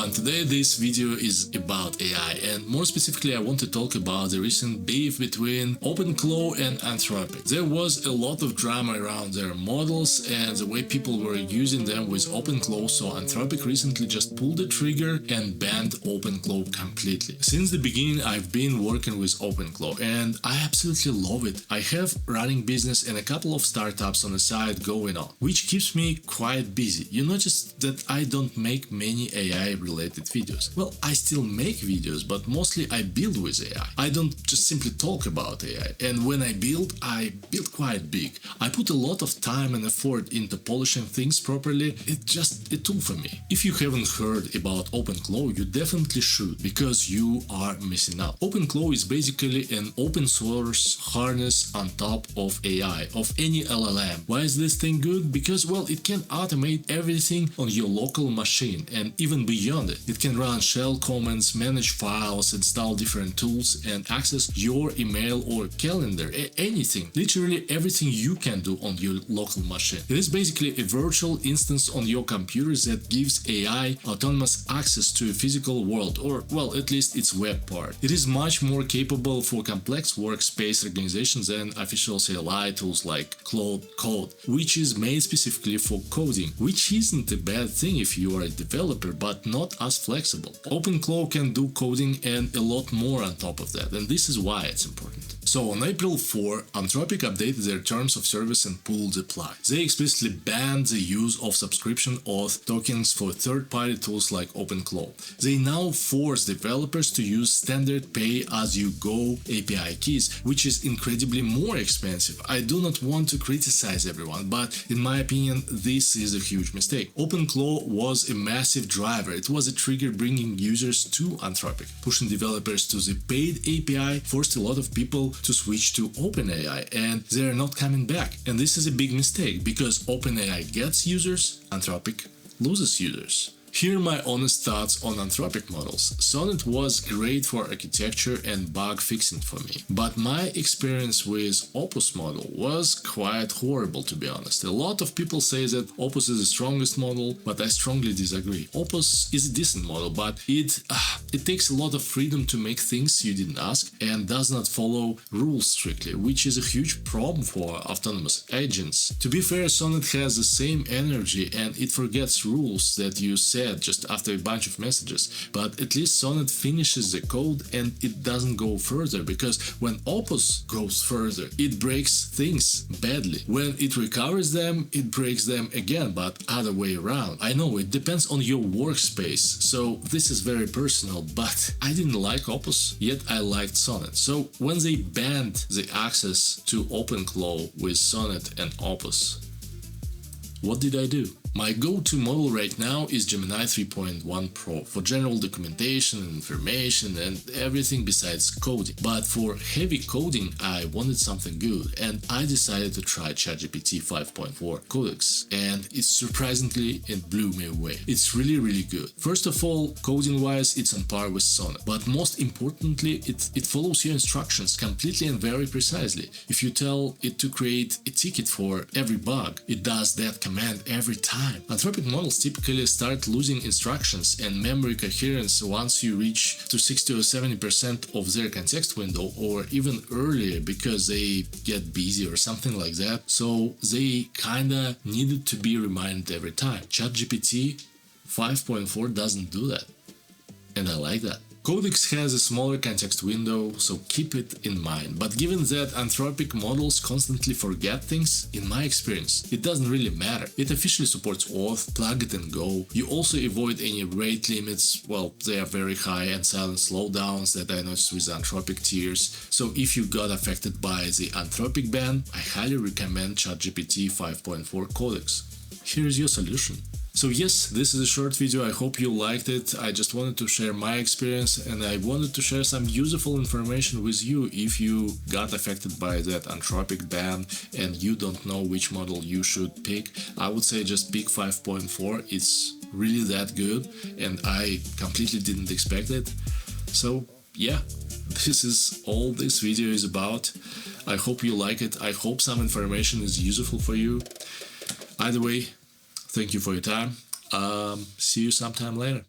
everyone, today this video is about AI, and more specifically I want to talk about the recent beef between OpenClaw and Anthropic. There was a lot of drama around their models and the way people were using them with OpenClaw, so Anthropic recently just pulled the trigger and banned OpenClaw completely. Since the beginning I've been working with OpenClaw and I absolutely love it. I have running business and a couple of startups on the side going on, which keeps me quite busy. You notice that I don't make many AI related videos. Well, I still make videos, but mostly I build with AI. I don't just simply talk about AI, and when I build quite big. I put a lot of time and effort into polishing things properly. It's just a tool for me. If you haven't heard about OpenClaw, you definitely should, because you are missing out. OpenClaw is basically an open source harness on top of AI, of any LLM. Why is this thing good? Because, well, it can automate everything on your local machine and even beyond it. It can run shell commands, manage files, install different tools, and access your email or calendar, anything. Literally everything you can do on your local machine. It is basically a virtual instance on your computer that gives AI autonomous access to a physical world, or, well, at least its web part. It is much more capable for complex workspace organizations than official CLI tools like Claude Code, which is made specifically for coding, which isn't a bad thing if you are a developer, but not as flexible. OpenClaw can do coding and a lot more on top of that, and this is why it's important. So on April 4, Anthropic updated their terms of service and pulled the plug. They explicitly banned the use of subscription auth tokens for third-party tools like OpenClaw. They now force developers to use standard pay-as-you-go API keys, which is incredibly more expensive. I do not want to criticize everyone, but in my opinion, this is a huge mistake. OpenClaw was a massive driver. It was a trigger bringing users to Anthropic. Pushing developers to the paid API forced a lot of people to switch to OpenAI, and they are not coming back. And this is a big mistake, because OpenAI gets users, Anthropic loses users. Here are my honest thoughts on Anthropic models. Sonnet was great for architecture and bug fixing for me, but my experience with Opus model was quite horrible, to be honest. A lot of people say that Opus is the strongest model, but I strongly disagree. Opus is a decent model, but it takes a lot of freedom to make things you didn't ask and does not follow rules strictly, which is a huge problem for autonomous agents. To be fair, Sonnet has the same energy and it forgets rules that you set just after a bunch of messages, but at least Sonnet finishes the code and it doesn't go further, because when Opus goes further, it breaks things badly. When it recovers them, it breaks them again, but other way around. I know it depends on your workspace, so this is very personal, but I didn't like Opus, yet I liked Sonnet. So when they banned the access to OpenClaw with Sonnet and Opus, what did I do? My go-to model right now is Gemini 3.1 Pro for general documentation and information and everything besides coding. But for heavy coding, I wanted something good, and I decided to try ChatGPT 5.4 Codex, and it blew me away. It's really good. First of all, coding-wise, it's on par with Sonnet, but most importantly, it follows your instructions completely and very precisely. If you tell it to create a ticket for every bug, it does that command every time. Anthropic models typically start losing instructions and memory coherence once you reach to 60 or 70% of their context window, or even earlier, because they get busy or something like that. So they kinda needed to be reminded every time. ChatGPT 5.4 doesn't do that, and I like that. Codex has a smaller context window, so keep it in mind. But given that Anthropic models constantly forget things, in my experience, it doesn't really matter. It officially supports auth, plug it and go. You also avoid any rate limits, well, they are very high, and silent slowdowns that I noticed with Anthropic tiers. So if you got affected by the Anthropic ban, I highly recommend ChatGPT 5.4 Codex. Here's your solution. So yes, this is a short video, I hope you liked it. I just wanted to share my experience, and I wanted to share some useful information with you if you got affected by that Anthropic ban and you don't know which model you should pick. I would say just pick 5.4, it's really that good and I completely didn't expect it. So yeah, this is all this video is about. I hope you like it, I hope some information is useful for you. Either way, thank you for your time. See you sometime later.